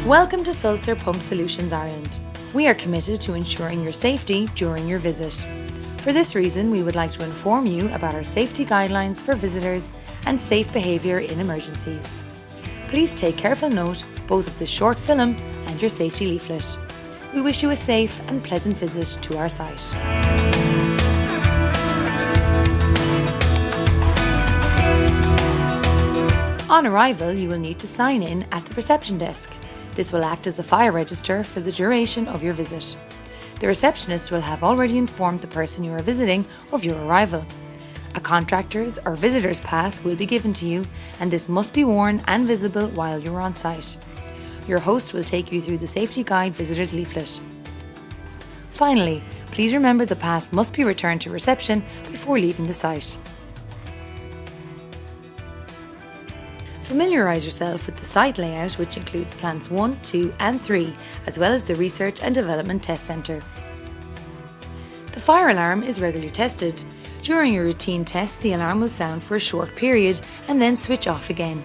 Welcome to Sulzer Pump Solutions Ireland. We are committed to ensuring your safety during your visit. For this reason, we would like to inform you about our safety guidelines for visitors and safe behaviour in emergencies. Please take careful note both of the short film and your safety leaflet. We wish you a safe and pleasant visit to our site. On arrival, you will need to sign in at the reception desk. This will act as a fire register for the duration of your visit. The receptionist will have already informed the person you are visiting of your arrival. A contractor's or visitor's pass will be given to you, and this must be worn and visible while you are on site. Your host will take you through the Safety Guide Visitor's Leaflet. Finally, please remember the pass must be returned to reception before leaving the site. Familiarise yourself with the site layout, which includes plants 1, 2 and 3, as well as the Research and Development Test Centre. The fire alarm is regularly tested. During a routine test, the alarm will sound for a short period and then switch off again.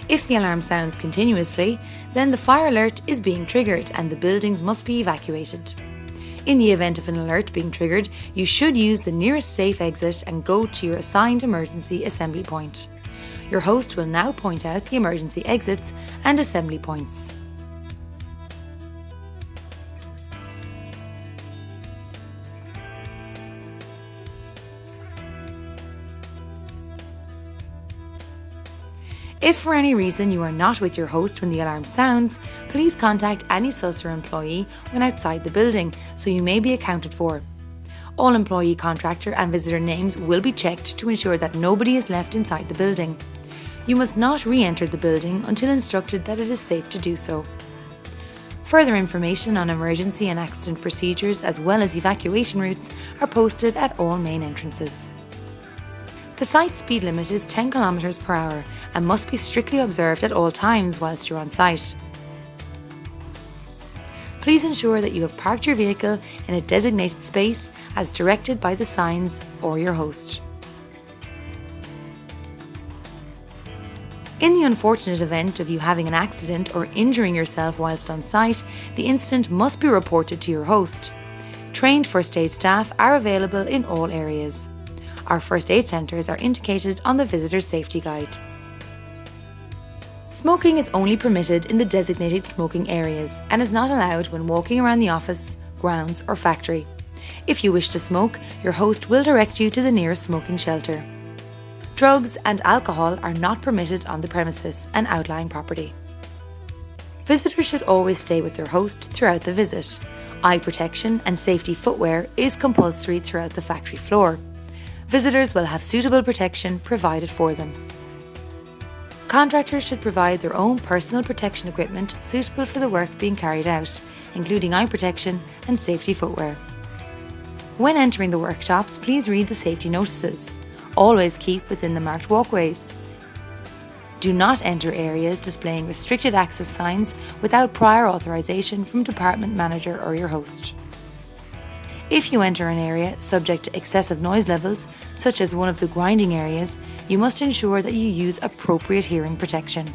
If the alarm sounds continuously, then the fire alert is being triggered and the buildings must be evacuated. In the event of an alert being triggered, you should use the nearest safe exit and go to your assigned emergency assembly point. Your host will now point out the emergency exits and assembly points. If for any reason you are not with your host when the alarm sounds, please contact any Sulzer employee when outside the building so you may be accounted for. All employee, contractor and visitor names will be checked to ensure that nobody is left inside the building. You must not re-enter the building until instructed that it is safe to do so. Further information on emergency and accident procedures as well as evacuation routes are posted at all main entrances. The site speed limit is 10 km per hour and must be strictly observed at all times whilst you're on site. Please ensure that you have parked your vehicle in a designated space as directed by the signs or your host. In the unfortunate event of you having an accident or injuring yourself whilst on site, the incident must be reported to your host. Trained first aid staff are available in all areas. Our first aid centres are indicated on the visitor's safety guide. Smoking is only permitted in the designated smoking areas and is not allowed when walking around the office, grounds or factory. If you wish to smoke, your host will direct you to the nearest smoking shelter. Drugs and alcohol are not permitted on the premises and outlying property. Visitors should always stay with their host throughout the visit. Eye protection and safety footwear is compulsory throughout the factory floor. Visitors will have suitable protection provided for them. Contractors should provide their own personal protection equipment suitable for the work being carried out, including eye protection and safety footwear. When entering the workshops, please read the safety notices. Always keep within the marked walkways. Do not enter areas displaying restricted access signs without prior authorization from department manager or your host. If you enter an area subject to excessive noise levels, such as one of the grinding areas, you must ensure that you use appropriate hearing protection.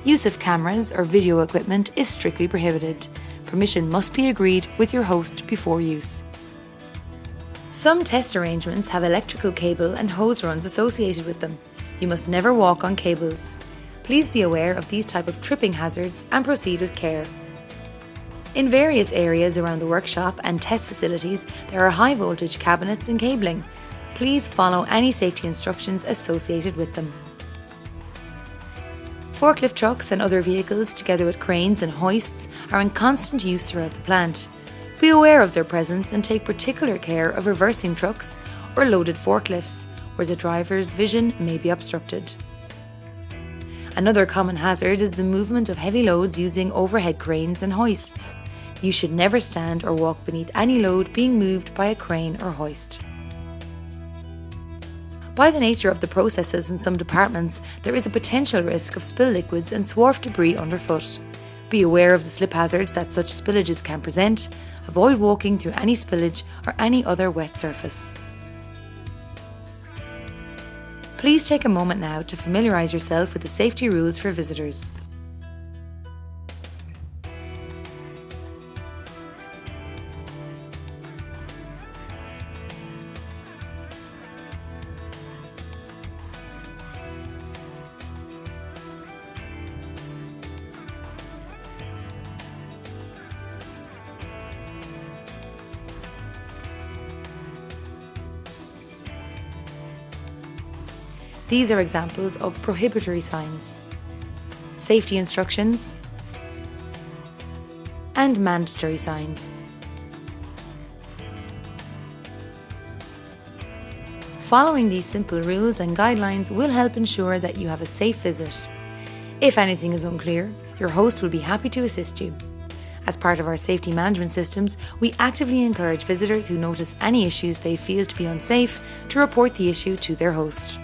Use of cameras or video equipment is strictly prohibited. Permission must be agreed with your host before use. Some test arrangements have electrical cable and hose runs associated with them. You must never walk on cables. Please be aware of these type of tripping hazards and proceed with care. In various areas around the workshop and test facilities, there are high voltage cabinets and cabling. Please follow any safety instructions associated with them. Forklift trucks and other vehicles, together with cranes and hoists, are in constant use throughout the plant. Be aware of their presence and take particular care of reversing trucks or loaded forklifts, where the driver's vision may be obstructed. Another common hazard is the movement of heavy loads using overhead cranes and hoists. You should never stand or walk beneath any load being moved by a crane or hoist. By the nature of the processes in some departments, there is a potential risk of spill liquids and swarf debris underfoot. Be aware of the slip hazards that such spillages can present. Avoid walking through any spillage or any other wet surface. Please take a moment now to familiarise yourself with the safety rules for visitors. These are examples of prohibitory signs, safety instructions, and mandatory signs. Following these simple rules and guidelines will help ensure that you have a safe visit. If anything is unclear, your host will be happy to assist you. As part of our safety management systems, we actively encourage visitors who notice any issues they feel to be unsafe to report the issue to their host.